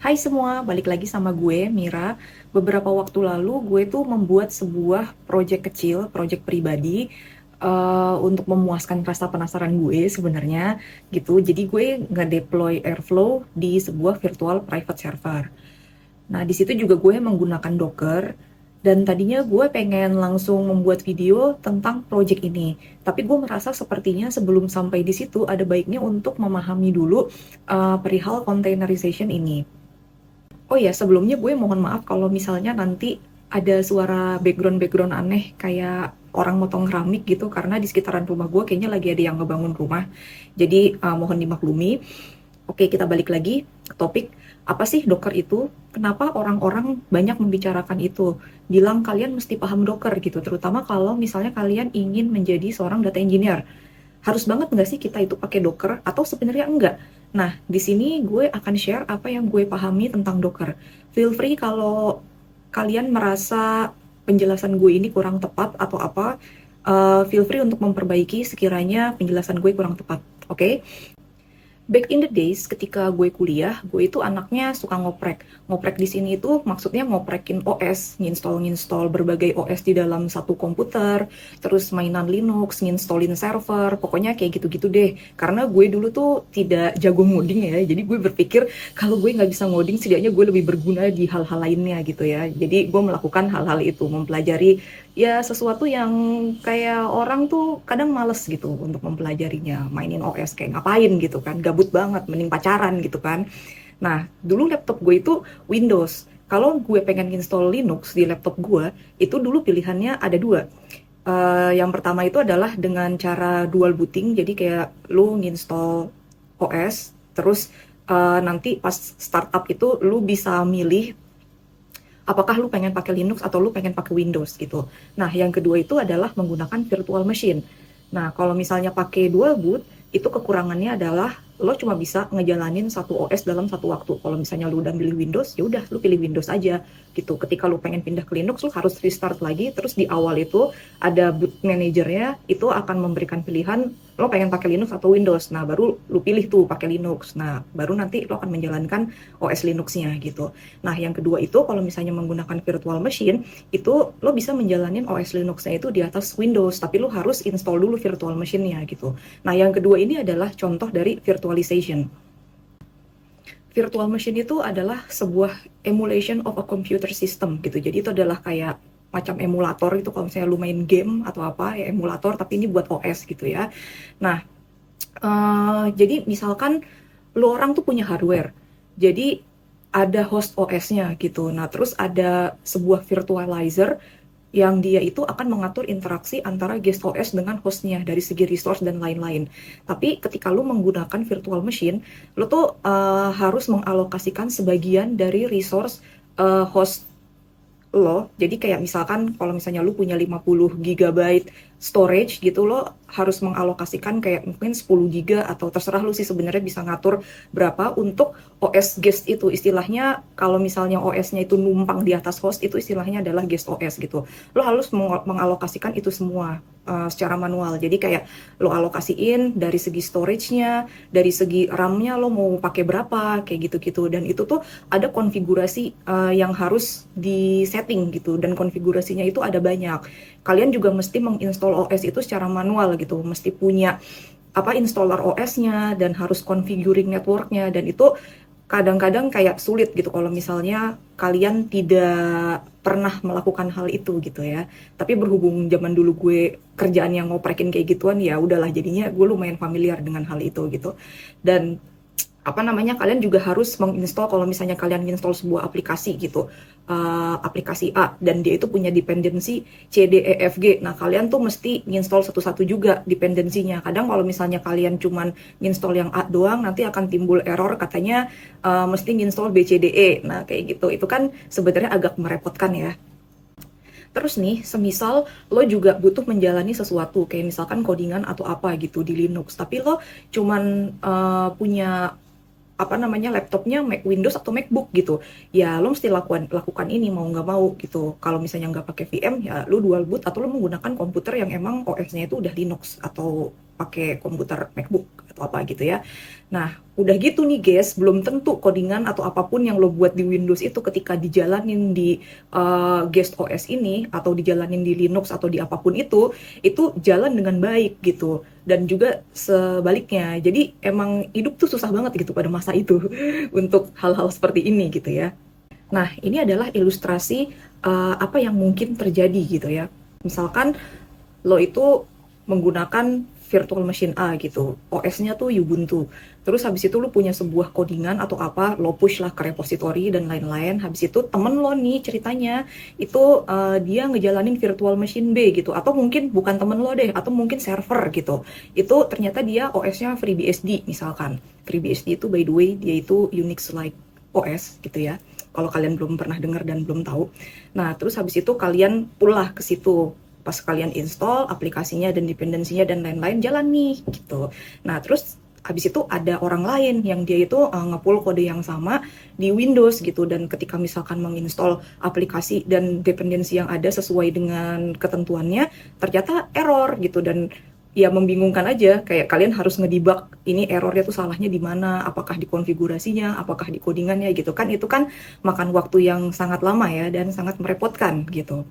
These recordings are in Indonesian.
Hai semua, balik lagi sama gue, Mira. Beberapa waktu lalu gue tuh membuat sebuah project kecil, project pribadi untuk memuaskan rasa penasaran gue sebenarnya gitu. Jadi gue nge-deploy Airflow di sebuah virtual private server. Nah, di situ juga gue menggunakan Docker dan tadinya gue pengen langsung membuat video tentang project ini. Tapi gue merasa sepertinya sebelum sampai di situ ada baiknya untuk memahami dulu perihal containerization ini. Oh ya, sebelumnya gue mohon maaf kalau misalnya nanti ada suara background-background aneh kayak orang motong keramik gitu karena di sekitaran rumah gue kayaknya lagi ada yang ngebangun rumah. Jadi mohon dimaklumi. Oke, kita balik lagi ke topik. Apa sih Docker itu? Kenapa orang-orang banyak membicarakan itu? Bilang kalian mesti paham Docker gitu, terutama kalau misalnya kalian ingin menjadi seorang data engineer. Harus banget nggak sih kita itu pakai Docker atau sebenarnya enggak? Nah, di sini gue akan share apa yang gue pahami tentang Docker. Feel free kalau kalian merasa penjelasan gue ini kurang tepat atau apa, feel free untuk memperbaiki sekiranya penjelasan gue kurang tepat. Oke? Back in the days ketika gue kuliah, gue itu anaknya suka ngoprek. Ngoprek di sini itu maksudnya ngoprekin OS, nginstall berbagai OS di dalam satu komputer, terus mainan Linux, nginstallin server, pokoknya kayak gitu-gitu deh. Karena gue dulu tuh tidak jago ngoding ya, jadi gue berpikir kalau gue nggak bisa ngoding, setidaknya gue lebih berguna di hal-hal lainnya gitu ya. Jadi gue melakukan hal-hal itu, mempelajari ya sesuatu yang kayak orang tuh kadang males gitu untuk mempelajarinya, mainin OS kayak ngapain gitu kan, gabut banget, mending pacaran gitu kan. Nah, dulu laptop gue itu Windows. Kalau gue pengen install Linux di laptop gue, itu dulu pilihannya ada dua. Yang pertama itu adalah dengan cara dual booting, jadi kayak lu nginstall OS, terus nanti pas startup itu lu bisa milih apakah lu pengen pakai Linux atau lu pengen pakai Windows gitu. Nah, yang kedua itu adalah menggunakan virtual machine. Nah, kalau misalnya pakai dual boot, itu kekurangannya adalah lo cuma bisa ngejalanin satu OS dalam satu waktu. Kalau misalnya lu udah pilih Windows, ya udah lu pilih Windows aja gitu. Ketika lu pengen pindah ke Linux, lu harus restart lagi. Terus di awal itu ada boot manajernya, itu akan memberikan pilihan lo pengen pakai Linux atau Windows. Nah, baru lu pilih tuh pakai Linux. Nah, baru nanti lo akan menjalankan OS Linux-nya gitu. Nah, yang kedua itu kalau misalnya menggunakan virtual machine, itu lo bisa menjalanin OS Linux-nya itu di atas Windows, tapi lo harus install dulu virtual machine-nya gitu. Nah, yang kedua ini adalah contoh dari virtualization. Virtual machine itu adalah sebuah emulation of a computer system gitu. Jadi itu adalah kayak macam emulator itu kalau misalnya lu main game atau apa ya emulator tapi ini buat OS gitu ya. Nah, jadi misalkan lu orang tuh punya hardware. Jadi ada host OS-nya gitu. Nah, terus ada sebuah virtualizer yang dia itu akan mengatur interaksi antara guest OS dengan hostnya dari segi resource dan lain-lain. Tapi ketika lu menggunakan virtual machine, lu tuh harus mengalokasikan sebagian dari resource host lo. Jadi kayak misalkan kalau misalnya lu punya 50 GB storage gitu, lo harus mengalokasikan kayak mungkin 10 GB atau terserah lu sih sebenarnya bisa ngatur berapa untuk OS guest itu. Istilahnya kalau misalnya OS-nya itu numpang di atas host itu istilahnya adalah guest OS gitu. Lo harus mengalokasikan itu semua secara manual. Jadi kayak lo alokasiin dari segi storage-nya, dari segi RAM-nya lo mau pakai berapa, kayak gitu-gitu. Dan itu tuh ada konfigurasi yang harus di setting gitu. Dan konfigurasinya itu ada banyak. Kalian juga mesti menginstall OS itu secara manual gitu. Mesti punya apa installer OS-nya dan harus configuring networknya dan itu kadang-kadang kayak sulit gitu kalau misalnya kalian tidak pernah melakukan hal itu gitu ya. Tapi berhubung zaman dulu gue kerjaan yang ngoprekin kayak gituan ya udahlah jadinya gue lumayan familiar dengan hal itu gitu. Dan apa namanya kalian juga harus menginstall kalau misalnya kalian install sebuah aplikasi gitu aplikasi A dan dia itu punya dependensi C D E F G. Nah kalian tuh mesti install satu-satu juga dependensinya. Kadang kalau misalnya kalian cuman install yang A doang nanti akan timbul error katanya mesti install B C D E. Nah kayak gitu itu kan sebenarnya agak merepotkan ya. Terus nih, semisal lo juga butuh menjalani sesuatu, kayak misalkan codingan atau apa gitu di Linux, tapi lo cuman punya apa namanya laptopnya Mac Windows atau MacBook gitu, ya lo mesti lakukan ini mau nggak mau gitu. Kalau misalnya nggak pakai VM, ya lo dual boot atau lo menggunakan komputer yang emang OS-nya itu udah Linux atau pakai komputer MacBook atau apa gitu ya. Nah, udah gitu nih guys, belum tentu codingan atau apapun yang lo buat di Windows itu ketika dijalanin di guest OS ini, atau dijalanin di Linux atau di apapun itu jalan dengan baik gitu. Dan juga sebaliknya. Jadi emang hidup tuh susah banget gitu pada masa itu untuk hal-hal seperti ini gitu ya. Nah, ini adalah ilustrasi apa yang mungkin terjadi gitu ya. Misalkan lo itu menggunakan virtual machine A gitu, OS-nya tuh Ubuntu. Terus habis itu lo punya sebuah codingan atau apa, lo push lah ke repository dan lain-lain. Habis itu temen lo nih ceritanya, itu dia ngejalanin virtual machine B gitu. Atau mungkin bukan temen lo deh, atau mungkin server gitu. Itu ternyata dia OS-nya FreeBSD misalkan. FreeBSD itu by the way, dia itu Unix-like OS gitu ya. Kalau kalian belum pernah dengar dan belum tahu. Nah, terus habis itu kalian pull lah ke situ. Pas kalian install aplikasinya dan dependensinya dan lain-lain, jalan nih gitu. Nah, terus habis itu ada orang lain yang dia itu nge-pull kode yang sama di Windows gitu, dan ketika misalkan menginstall aplikasi dan dependensi yang ada sesuai dengan ketentuannya, ternyata error gitu. Dan ya membingungkan aja, kayak kalian harus ngedebug ini errornya tuh salahnya di mana, apakah di konfigurasinya, apakah di codingannya gitu kan. Itu kan makan waktu yang sangat lama ya, dan sangat merepotkan gitu.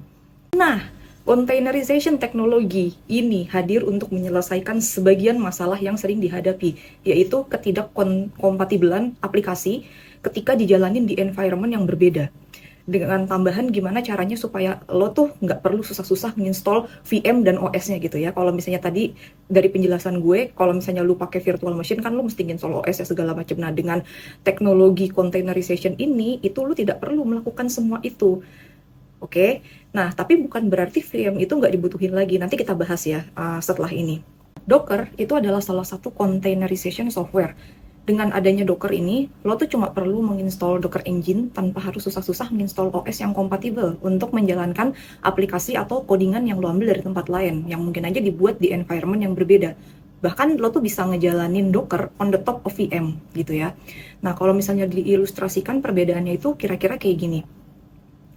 Nah, containerization teknologi ini hadir untuk menyelesaikan sebagian masalah yang sering dihadapi, yaitu ketidakkompatibelan aplikasi ketika dijalanin di environment yang berbeda. Dengan tambahan gimana caranya supaya lo tuh nggak perlu susah-susah menginstall VM dan OS-nya gitu ya. Kalau misalnya tadi dari penjelasan gue, kalau misalnya lo pakai virtual machine kan lo mesti install OS ya segala macam. Nah, dengan teknologi containerization ini, itu lo tidak perlu melakukan semua itu. Oke, nah tapi bukan berarti VM itu nggak dibutuhin lagi. Nanti kita bahas ya setelah ini. Docker itu adalah salah satu containerization software. Dengan adanya Docker ini, lo tuh cuma perlu menginstall Docker Engine tanpa harus susah-susah menginstall OS yang kompatibel untuk menjalankan aplikasi atau codingan yang lo ambil dari tempat lain, yang mungkin aja dibuat di environment yang berbeda. Bahkan lo tuh bisa ngejalanin Docker on the top of VM gitu ya. Nah, kalau misalnya diilustrasikan perbedaannya itu kira-kira kayak gini.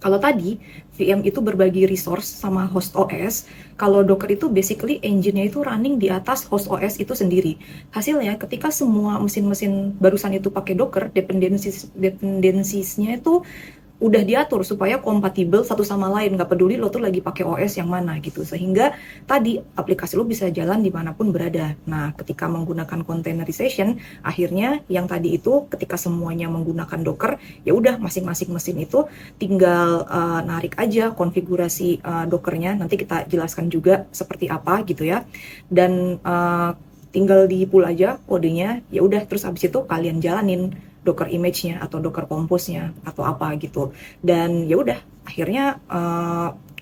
Kalau tadi VM itu berbagi resource sama host OS, kalau Docker itu basically engine-nya itu running di atas host OS itu sendiri. Hasilnya ketika semua mesin-mesin barusan itu pakai Docker, dependensiesnya itu udah diatur supaya kompatibel satu sama lain, nggak peduli lo tuh lagi pakai OS yang mana gitu, sehingga tadi aplikasi lo bisa jalan dimanapun berada. Nah, ketika menggunakan containerization, akhirnya yang tadi itu ketika semuanya menggunakan Docker, ya udah masing-masing mesin itu tinggal narik aja konfigurasi Dockernya. Nanti kita jelaskan juga seperti apa gitu ya, dan tinggal di pull aja kodenya, ya udah terus abis itu kalian jalanin Docker image-nya atau Docker Compose-nya atau apa gitu. Dan ya udah akhirnya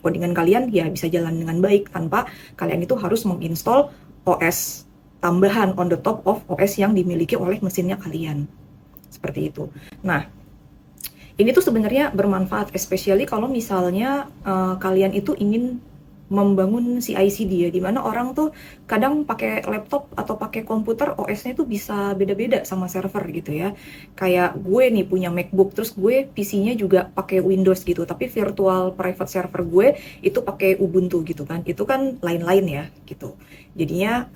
codingan kalian ya bisa jalan dengan baik tanpa kalian itu harus menginstall OS tambahan on the top of OS yang dimiliki oleh mesinnya kalian. Seperti itu. Nah, ini tuh sebenarnya bermanfaat, especially kalau misalnya kalian itu ingin membangun CI/CD ya, dimana orang tuh kadang pakai laptop atau pakai komputer OS-nya tuh bisa beda-beda sama server gitu ya. Kayak gue nih punya MacBook, terus gue PC-nya juga pakai Windows gitu, tapi virtual private server gue itu pakai Ubuntu gitu kan. Itu kan lain-lain ya gitu. Jadinya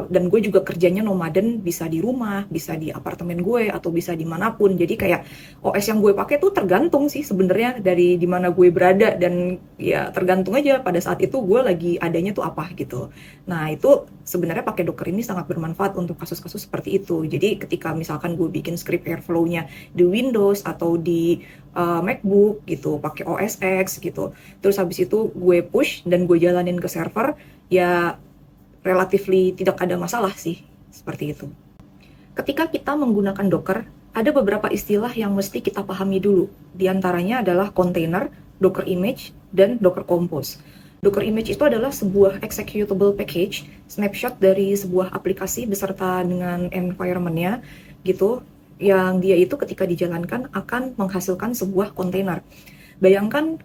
dan gue juga kerjanya nomaden, bisa di rumah, bisa di apartemen gue, atau bisa dimanapun. Jadi kayak OS yang gue pakai tuh tergantung sih sebenarnya dari dimana gue berada, dan ya tergantung aja pada saat itu gue lagi adanya tuh apa gitu. Nah, itu sebenarnya pakai Docker ini sangat bermanfaat untuk kasus-kasus seperti itu. Jadi ketika misalkan gue bikin script Airflow-nya di Windows atau di MacBook gitu, pakai OS X gitu, terus habis itu gue push dan gue jalanin ke server, ya relatively tidak ada masalah sih, seperti itu. Ketika kita menggunakan Docker, ada beberapa istilah yang mesti kita pahami dulu. Di antaranya adalah container, Docker image, dan Docker Compose. Docker image itu adalah sebuah executable package, snapshot dari sebuah aplikasi beserta dengan environment-nya gitu, yang dia itu ketika dijalankan akan menghasilkan sebuah kontainer. Bayangkan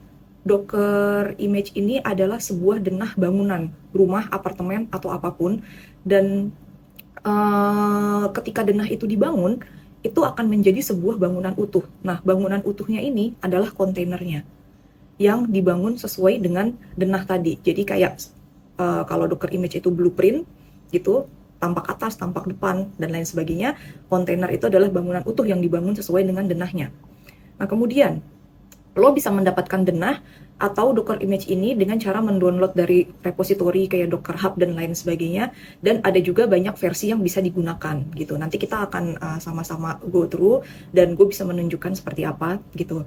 Docker image ini adalah sebuah denah bangunan, rumah, apartemen, atau apapun, dan ketika denah itu dibangun, itu akan menjadi sebuah bangunan utuh. Nah, bangunan utuhnya ini adalah kontainernya yang dibangun sesuai dengan denah tadi. Jadi kayak kalau Docker image itu blueprint gitu, tampak atas, tampak depan, dan lain sebagainya. Kontainer itu adalah bangunan utuh yang dibangun sesuai dengan denahnya. Nah, kemudian lo bisa mendapatkan denah atau Docker image ini dengan cara mendownload dari repository kayak Docker Hub dan lain sebagainya, dan ada juga banyak versi yang bisa digunakan gitu. Nanti kita akan sama-sama go through dan gue bisa menunjukkan seperti apa gitu.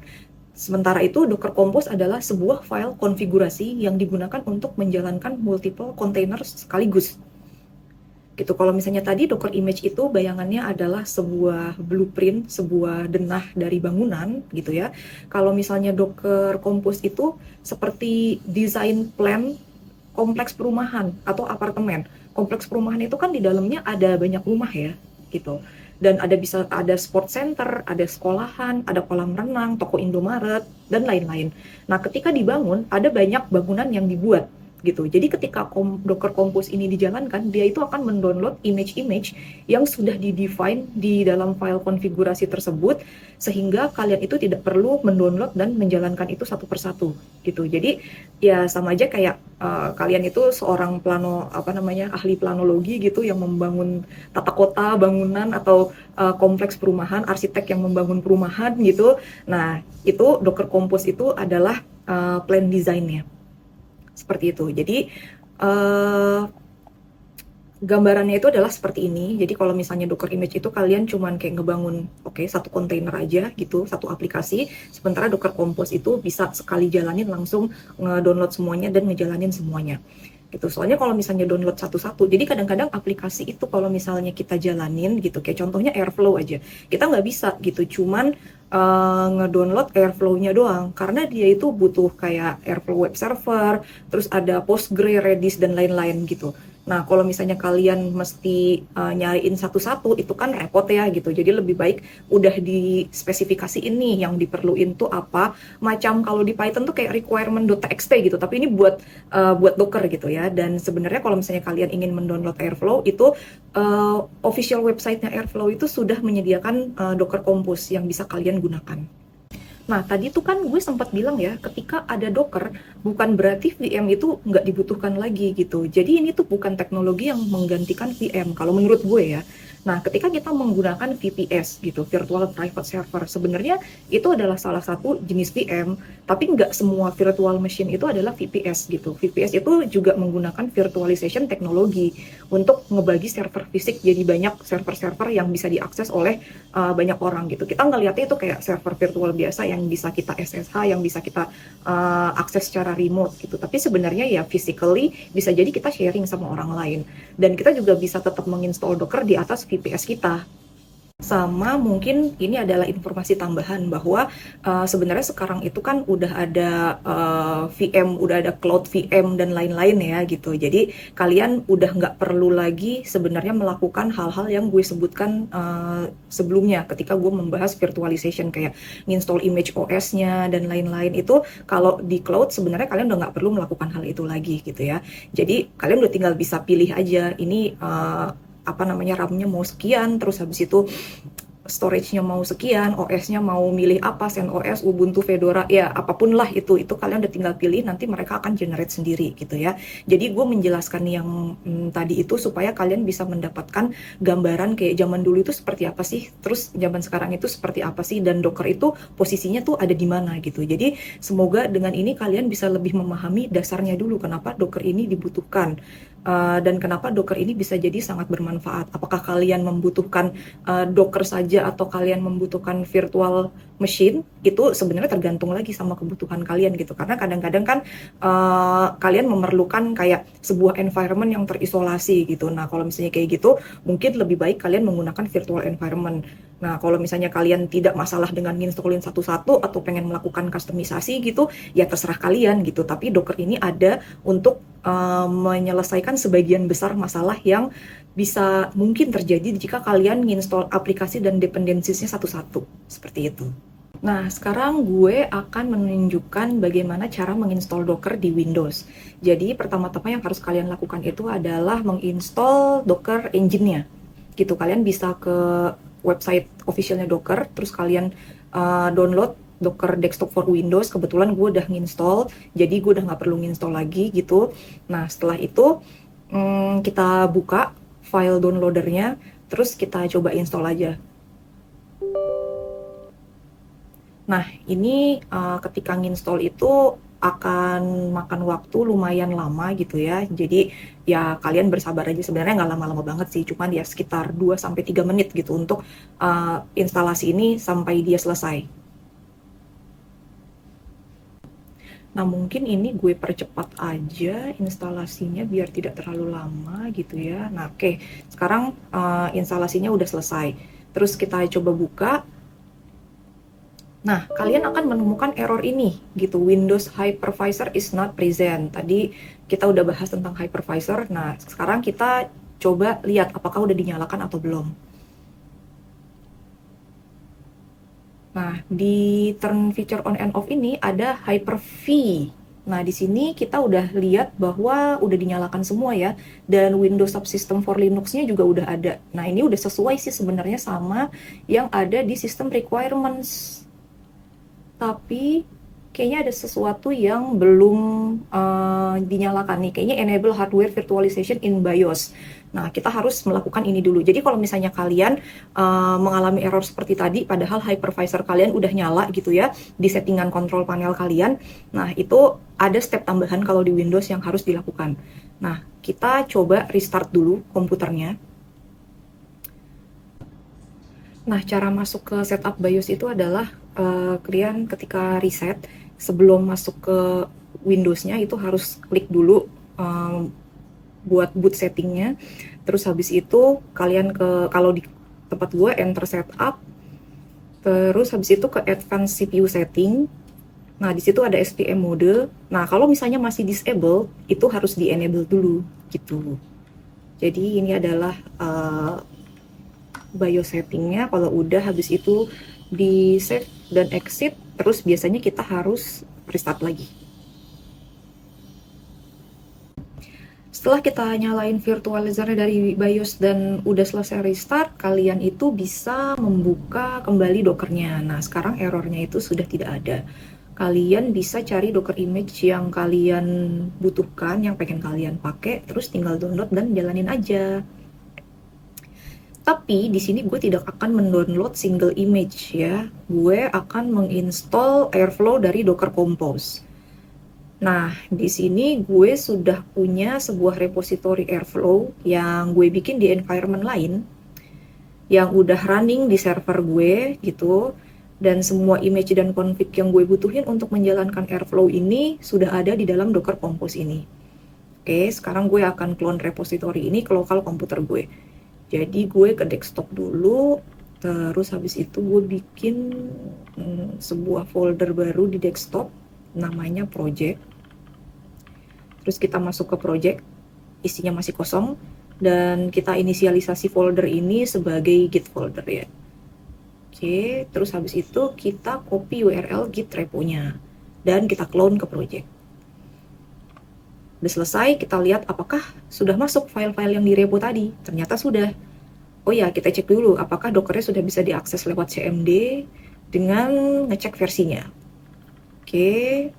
Sementara itu, Docker Compose adalah sebuah file konfigurasi yang digunakan untuk menjalankan multiple container sekaligus. Gitu. Kalau misalnya tadi Docker image itu bayangannya adalah sebuah blueprint, sebuah denah dari bangunan gitu ya. Kalau misalnya Docker Compose itu seperti desain plan kompleks perumahan atau apartemen. Kompleks perumahan itu kan di dalamnya ada banyak rumah ya gitu. Dan bisa ada sport center, ada sekolahan, ada kolam renang, toko Indomaret, dan lain-lain. Nah, ketika dibangun, ada banyak bangunan yang dibuat gitu. Jadi ketika Docker Compose ini dijalankan, dia itu akan mendownload image-image yang sudah di-define di dalam file konfigurasi tersebut, sehingga kalian itu tidak perlu mendownload dan menjalankan itu satu persatu gitu. Jadi ya sama aja kayak kalian itu seorang ahli planologi gitu yang membangun tata kota, bangunan atau kompleks perumahan, arsitek yang membangun perumahan gitu. Nah, itu Docker Compose itu adalah plan design-nya. Seperti itu. Jadi gambarannya itu adalah seperti ini. Jadi kalau misalnya Docker image itu kalian cuman kayak ngebangun satu kontainer aja gitu, satu aplikasi. Sementara Docker Compose itu bisa sekali jalanin langsung nge-download semuanya dan ngejalanin semuanya. Gitu. Soalnya kalau misalnya download satu-satu, jadi kadang-kadang aplikasi itu kalau misalnya kita jalanin gitu, kayak contohnya Airflow aja, kita nggak bisa gitu, cuman ngedownload Airflow-nya doang, karena dia itu butuh kayak Airflow web server, terus ada Postgre, Redis, dan lain-lain gitu. Nah, kalau misalnya kalian mesti nyariin satu-satu, itu kan repot ya gitu. Jadi lebih baik udah di spesifikasi ini yang diperluin tuh apa. Macam kalau di Python tuh kayak requirement.txt gitu, tapi ini buat Docker gitu ya. Dan sebenarnya kalau misalnya kalian ingin mendownload Airflow, itu official website-nya Airflow itu sudah menyediakan Docker Compose yang bisa kalian gunakan. Nah, tadi tuh kan gue sempat bilang ya, ketika ada Docker, bukan berarti VM itu nggak dibutuhkan lagi gitu. Jadi ini tuh bukan teknologi yang menggantikan VM, kalau menurut gue ya. Nah, ketika kita menggunakan VPS gitu, Virtual Private Server, sebenarnya itu adalah salah satu jenis VM, tapi nggak semua virtual machine itu adalah VPS gitu. VPS itu juga menggunakan virtualization teknologi untuk ngebagi server fisik jadi banyak server-server yang bisa diakses oleh banyak orang gitu. Kita ngeliatnya itu kayak server virtual biasa yang bisa kita SSH, yang bisa kita akses secara remote gitu. Tapi sebenarnya ya physically bisa jadi kita sharing sama orang lain. Dan kita juga bisa tetap menginstall Docker di atas VPS kita. Sama mungkin ini adalah informasi tambahan bahwa sebenarnya sekarang itu kan udah ada VM, udah ada cloud VM dan lain-lain ya gitu. Jadi kalian udah nggak perlu lagi sebenarnya melakukan hal-hal yang gue sebutkan sebelumnya ketika gue membahas virtualization kayak install image OS-nya dan lain-lain. Itu kalau di cloud sebenarnya kalian udah nggak perlu melakukan hal itu lagi gitu ya. Jadi kalian udah tinggal bisa pilih aja ini RAM-nya mau sekian, terus habis itu storage-nya mau sekian, OS-nya mau milih apa, CentOS, Ubuntu, Fedora, ya apapun lah itu kalian udah tinggal pilih, nanti mereka akan generate sendiri gitu ya. Jadi gue menjelaskan yang tadi itu supaya kalian bisa mendapatkan gambaran kayak zaman dulu itu seperti apa sih, terus zaman sekarang itu seperti apa sih, dan Docker itu posisinya tuh ada di mana gitu. Jadi semoga dengan ini kalian bisa lebih memahami dasarnya dulu kenapa Docker ini dibutuhkan. Dan kenapa Docker ini bisa jadi sangat bermanfaat. Apakah kalian membutuhkan Docker saja atau kalian membutuhkan virtual machine, itu sebenarnya tergantung lagi sama kebutuhan kalian gitu. Karena kadang-kadang kan kalian memerlukan kayak sebuah environment yang terisolasi gitu. Nah, kalau misalnya kayak gitu, mungkin lebih baik kalian menggunakan virtual environment. Nah, kalau misalnya kalian tidak masalah dengan nginstallin satu-satu atau pengen melakukan customisasi gitu, ya terserah kalian gitu. Tapi Docker ini ada untuk menyelesaikan sebagian besar masalah yang bisa mungkin terjadi jika kalian nginstall aplikasi dan dependensiesnya satu-satu. Seperti itu. Nah, sekarang gue akan menunjukkan bagaimana cara menginstall Docker di Windows. Jadi, pertama-tama yang harus kalian lakukan itu adalah menginstall Docker engine-nya. Gitu, kalian bisa ke website officialnya Docker, terus kalian download Docker Desktop for Windows. Kebetulan gue udah nginstall, jadi gue udah nggak perlu nginstall lagi gitu. Nah, setelah itu kita buka file downloadernya, terus kita coba install aja. Nah, ini ketika nginstall itu akan makan waktu lumayan lama gitu ya. Jadi ya kalian bersabar aja, sebenarnya nggak lama-lama banget sih, cuman ya sekitar 2-3 menit gitu untuk instalasi ini sampai dia selesai. Nah, mungkin ini gue percepat aja instalasinya biar tidak terlalu lama gitu ya. Nah, oke. Sekarang instalasinya udah selesai. Terus kita coba buka. Nah, kalian akan menemukan error ini gitu. Windows Hypervisor is not present. Tadi kita udah bahas tentang hypervisor. Nah, sekarang kita coba lihat apakah udah dinyalakan atau belum. Nah, di turn feature on and off ini ada Hyper-V. Nah, di sini kita udah lihat bahwa udah dinyalakan semua ya, dan Windows Subsystem for Linux-nya juga udah ada. Nah, ini udah sesuai sih sebenarnya sama yang ada di System Requirements. Tapi kayaknya ada sesuatu yang belum dinyalakan nih. Kayaknya enable hardware virtualization in BIOS. Nah, kita harus melakukan ini dulu. Jadi kalau misalnya kalian mengalami error seperti tadi, padahal hypervisor kalian udah nyala gitu ya, di settingan kontrol panel kalian, nah itu ada step tambahan kalau di Windows yang harus dilakukan. Nah, kita coba restart dulu komputernya. Nah, cara masuk ke setup BIOS itu adalah kalian ketika reset, sebelum masuk ke Windows-nya itu harus klik dulu buat boot settingnya. Terus habis itu kalian kalau di tempat gue enter setup, terus habis itu ke advanced CPU setting. Nah, di situ ada SPM mode. Nah, kalau misalnya masih disable, itu harus di enable dulu gitu. Jadi ini adalah BIOS settingnya. Kalau udah habis itu di save dan exit, terus biasanya kita harus restart lagi. Setelah kita nyalain virtualizer dari BIOS dan udah selesai restart, kalian itu bisa membuka kembali Dockernya. Nah, sekarang errornya itu sudah tidak ada. Kalian bisa cari Docker image yang kalian butuhkan, yang pengen kalian pakai, terus tinggal download dan jalanin aja. Tapi di sini gue tidak akan mendownload single image ya. Gue akan menginstall Airflow dari Docker Compose. Nah, di sini gue sudah punya sebuah repository Airflow yang gue bikin di environment lain, yang udah running di server gue gitu, dan semua image dan config yang gue butuhin untuk menjalankan Airflow ini sudah ada di dalam Docker Compose ini. Oke, sekarang gue akan clone repository ini ke lokal komputer gue. Jadi gue ke desktop dulu, terus habis itu gue bikin sebuah folder baru di desktop, namanya project. Terus kita masuk ke project, isinya masih kosong, dan kita inisialisasi folder ini sebagai git folder ya. Oke, terus habis itu kita copy URL git repo-nya, dan kita clone ke project. Udah selesai, kita lihat apakah sudah masuk file-file yang di repo tadi. Ternyata sudah. Oh ya, kita cek dulu apakah Dockernya sudah bisa diakses lewat CMD dengan ngecek versinya. Oke,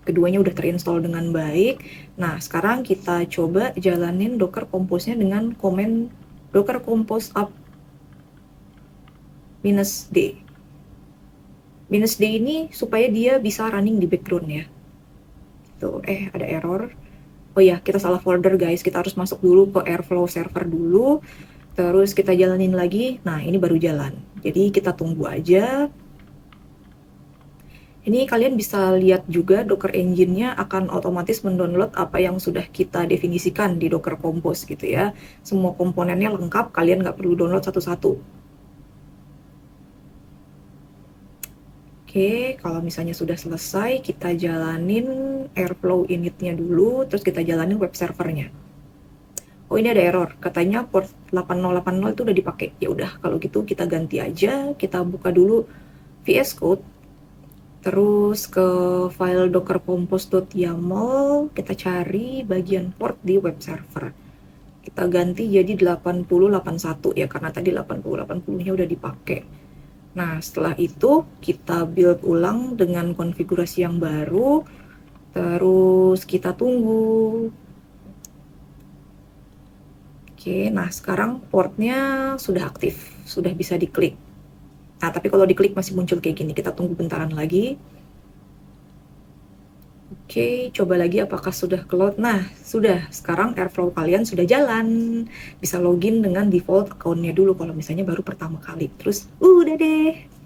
keduanya udah terinstall dengan baik. Nah, sekarang kita coba jalanin Docker Compose-nya dengan command docker compose up -d. -d ini supaya dia bisa running di background ya. Tuh, ada error. Oh ya, kita salah folder guys. Kita harus masuk dulu ke Airflow server dulu. Terus kita jalanin lagi. Nah, ini baru jalan. Jadi kita tunggu aja. Ini kalian bisa lihat juga Docker Engine-nya akan otomatis mendownload apa yang sudah kita definisikan di Docker Compose gitu ya. Semua komponennya lengkap, kalian nggak perlu download satu-satu. Oke, kalau misalnya sudah selesai, kita jalanin Airflow init-nya dulu, terus kita jalanin web servernya. Oh, ini ada error, katanya port 8080 itu udah dipakai. Ya udah, kalau gitu kita ganti aja, kita buka dulu VS Code. Terus ke file dockercompose.yaml, kita cari bagian port di web server. Kita ganti jadi 8081 ya, karena tadi 8080-nya udah dipakai. Nah, setelah itu kita build ulang dengan konfigurasi yang baru. Terus kita tunggu. Oke, nah sekarang portnya sudah aktif, sudah bisa diklik. Nah, tapi kalau diklik masih muncul kayak gini, kita tunggu bentaran lagi. Oke, coba lagi apakah sudah keload. Nah, sudah. Sekarang Airflow kalian sudah jalan. Bisa login dengan default account-nya dulu kalau misalnya baru pertama kali. Terus, udah deh.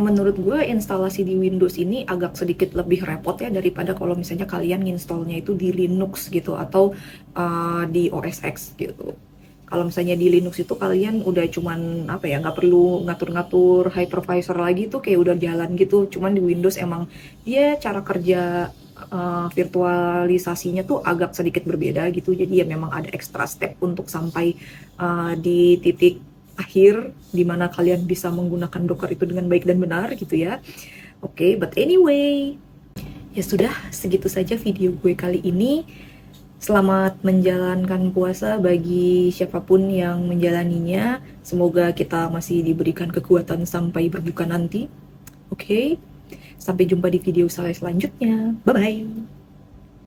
Menurut gue instalasi di Windows ini agak sedikit lebih repot ya daripada kalau misalnya kalian nginstallnya itu di Linux gitu atau di OS X gitu. Kalau misalnya di Linux itu kalian udah cuman apa ya, nggak perlu ngatur-ngatur hypervisor lagi tuh kayak udah jalan gitu. Cuman di Windows emang ya cara kerja virtualisasinya tuh agak sedikit berbeda gitu. Jadi ya memang ada extra step untuk sampai di titik akhir dimana kalian bisa menggunakan Docker itu dengan baik dan benar gitu ya. Oke, but anyway, ya sudah, segitu saja video gue kali ini. Selamat menjalankan puasa bagi siapapun yang menjalaninya. Semoga kita masih diberikan kekuatan sampai berbuka nanti. Oke, sampai jumpa di video saya selanjutnya. Bye-bye.